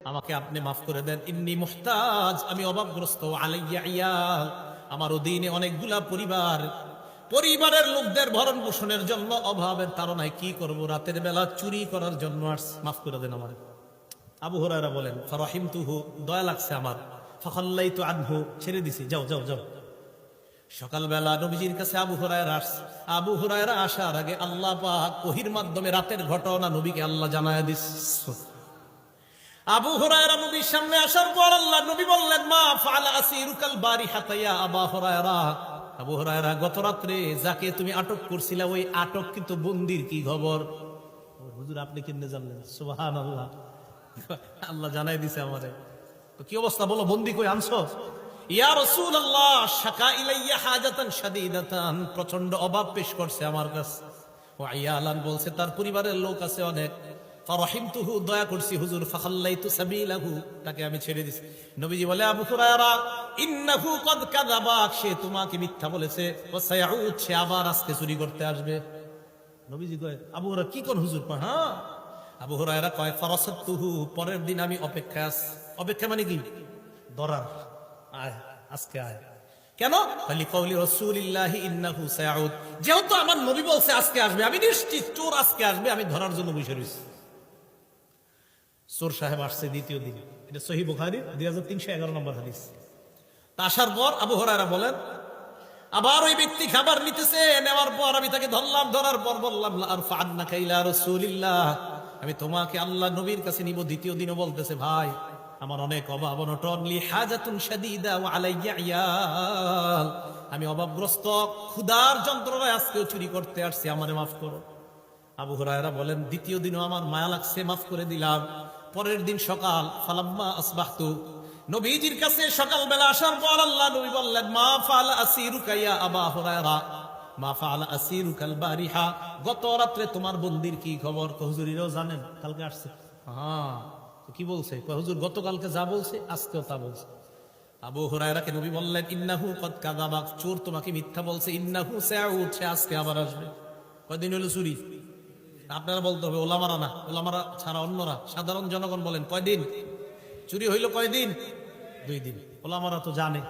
আমাকে আপনি মাফ করে দেন, ইন্নী মুহতাজ, আমি অভাবগ্রস্ত, আলাইয়া ইয়াল, আমার অধীনে অনেকগুলা পরিবারের লোকদের ভরণ পোষণের জন্য অভাবের তাড়নায় কি করব, রাতের বেলা চুরি করার জন্য মাফ করে দেন আমার। আবু হুরায়রা বলেন, ফারাহিমতুহু, দয়া লাগছে আমার, ফাখাল্লাইতু আনহু, ছেড়ে দিছি, যাও যাও যাও। সকালবেলা নবীজির কাছে আবু হুরায়রা আসার আগে আল্লাহ পাক ওহীর মাধ্যমে রাতের ঘটনা নবীকে আল্লাহ জানায় দিচ্ছে। আবু হুরায়রা নবীর সামনে আসার পর আল্লাহ নবী বললেন, মা ফাআলা আসিরুকাল বারিহাতা ইয়া আবু হুরায়রা, আবু হুরায়রা, গত রাত্রে যাকে তুমি আটক করছিলা ওই আটককৃত বন্দির কি খবর? হুজুর আপনি কেমনে জানলেন? সুবহানাল্লাহ, আল্লাহ জানাই দিছে আমারে। তো কি অবস্থা বলো, বন্দি কই আনছো? ইয়া রাসূলুল্লাহ, শাকা ইলাইয়া হাজাতান শাদীদাতান, প্রচন্ড অভাব পেশ করছে আমার কাছে। ওয়া ইয়ালান, বলছে তার পরিবারের লোক আছে অনেক। ফারাহিমতুহু, দয়া করছি হুজুর, ফাখাল্লাইতু সাবিলাহু, তাকে আমি ছেড়ে দিছি। নবীজি বলে, আবু হুরায়রা, ইন্নাহু কদ কাযাবা, সে তোমাকে মিথ্যা বলেছে, ওয়া সায়াউদ, সে আবার আজকে চুরি করতে আসবে। নবীজি কয়, আবু হুরায়রা কি কোন হুজুর? হ্যাঁ। আবু হুরায়রা কয়, ফারাসাতুহু, পরের দিন আমি অপেক্ষা মানে কি? ধরার, আয় আজকে আয়। কেন? লিকাউলি রাসূলিল্লাহি ইন্নাহু সায়াউদ, যেহেতু আমার নবী বলছে আজকে আসবে, আমি নিশ্চিত চোর আজকে আসবে, আমি ধরার জন্য বসে রয়েছি। চোর সাহেব আসছে দ্বিতীয় দিন, এটা সহিহ বুখারী 2311 নম্বর হাদিস। তা আসার পর আবু হুরায়রা বলেন, আবার ওই ব্যক্তি খাবার নিতেছে, নেওয়ার পর আমি তাকে ধরলাম, ধরার পর বললাম, লা আরফা'আন্নাকা ইলা রাসূলিল্লাহ, আমি তোমাকে আল্লাহ নবীর কাছে নিব। দ্বিতীয় দিনও বলতেছে, ভাই আমার অনেক অভাব অনটন, লি হাজাতুন শাদীদা ওয়া আলাইয়া ইয়াল, আমি অভাবগ্রস্ত, ক্ষুধার যন্ত্রণায় আজকেও চুরি করতে আসছি, আমারে মাফ করো। আবু হুরায়রা বলেন, দ্বিতীয় দিনও আমার মায়া লাগছে, মাফ করে দিলাম। পরের দিন সকাল, ফালাম্মা আসবাহতু, নবীজির কাছে সকালবেলা আসার পর আল্লাহ নবী বললেন, মা ফাআলা আসিরুকা ইয়া আবা হুরায়রা, মা ফাআলা আসিরুকাল বারিহা, গত রাতে তোমার বন্দির কি খবর? হুজুরিরাও জানেন, কালকে আসছে। হ্যাঁ, কি বলছে? হুজুর গতকালকে যা বলছে আজকেও তা বলছে। আবু হুরায়রাকে নবী বললেন, ইন্নাহু কদ কাযাবা, চোর তোমাকে মিথ্যা বলছে, ইন্নাহু সায়াউদ, সে আজকে আবার আসবে। কয়দিন হলো চুরি? আপনারা বলতে হবে, ওলামারা না, ওলামারা ছাড়া অন্যরা, সাধারণ জনগণ বলেন, কয়দিন চুরি হইল? কয়দিন? 2 দিন। ওলামারা তো জানে,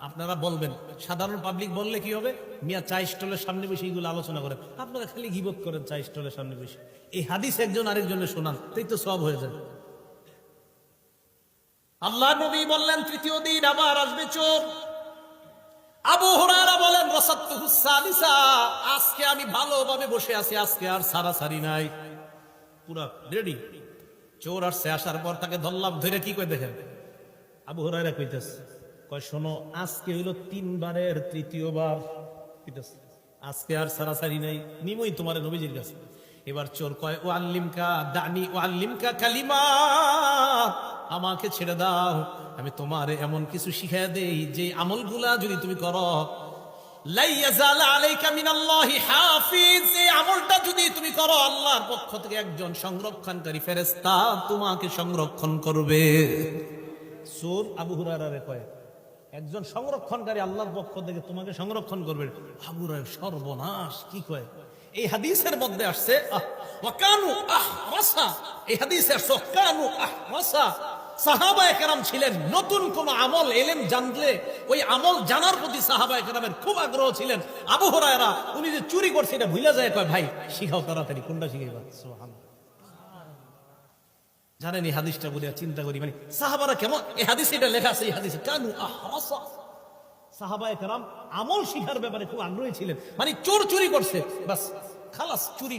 আপনারা বলবেন। সাধারণ পাবলিক বললে কি হবে? মিয়া চা স্টলের সামনে বসে এইগুলো আলোচনা করেন, আপনারা খালি গীবত করেন চা স্টলের সামনে বসে। এই হাদিস একজন আরেকজনের শোনান, তাই তো সব হয়ে যায়। আল্লাহ নবী বললেন, তৃতীয় দিন আবার আসবে চোর। আবু হুরায়রা বলেন, রাসাতুহু সালিসা, আজকে আমি ভালোভাবে বসে আছি, আজকে আর সারাসারি নাই, পুরা রেডি। চোর আসছে, আসার পর তাকে ধরলাম, ধরে কি কই দেখেন? আবু হুরায়রা কইতেছে, কয় শোনো, আজকে হইল 3 বারের তৃতীয়বার, কইতেছে আজকে আর সারাসারি নাই, নিমই তোমার নবীজির কাছে। এবার চোর কয়, ও আল্লিমকা দানি, ও আল্লিমকা কালিমা, আমাকে ছেড়ে দাও, আমি তোমারে এমন কিছু শিখাই দেই যে আমলগুলা যদি তুমি করো, লা ইয়াজাল আলাইকা মিনাল্লাহি হাফিজ, এই আমলটা যদি তুমি করো, আল্লাহর পক্ষ থেকে একজন সংরক্ষণকারী ফেরেশতা তোমাকে সংরক্ষণ করবে। চোর আবু হুরায়রারে কয়, একজন সংরক্ষণকারী আল্লাহর পক্ষ থেকে তোমাকে সংরক্ষণ করবে। আবু হুরায়রা সর্বনাশ, কি কয়? এই হাদিসের মধ্যে আসছে ওয়াকানু আহরাসা, এই হাদিসে আসছে ওয়াকানু আহরাসা, সাহাবায়ে কেরাম ছিলেন, নতুন কোন আমল ইলম জানলে ওই আমল জানার প্রতি সাহাবায়ে কেরামের খুব আগ্রহ ছিলেন। আবু হুরায়রা উনি যে চুরি করছে এটা ভুলে যায়, কয় ভাই শিখাও তাড়াতাড়ি, কোনটা শিখাইবা? সুবহানাল্লাহ। জানেন এই হাদিসটা বলে চিন্তা করি, মানে সাহাবারা কেমন, এই হাদিসে এটা লেখা আছে, এই হাদিসে কানু আহরাসা, সাহাবায়ে কেরাম আমল শিখার ব্যাপারে খুব আগ্রহী ছিলেন। মানে চোর চুরি করছে, বাস খালাস, চুরি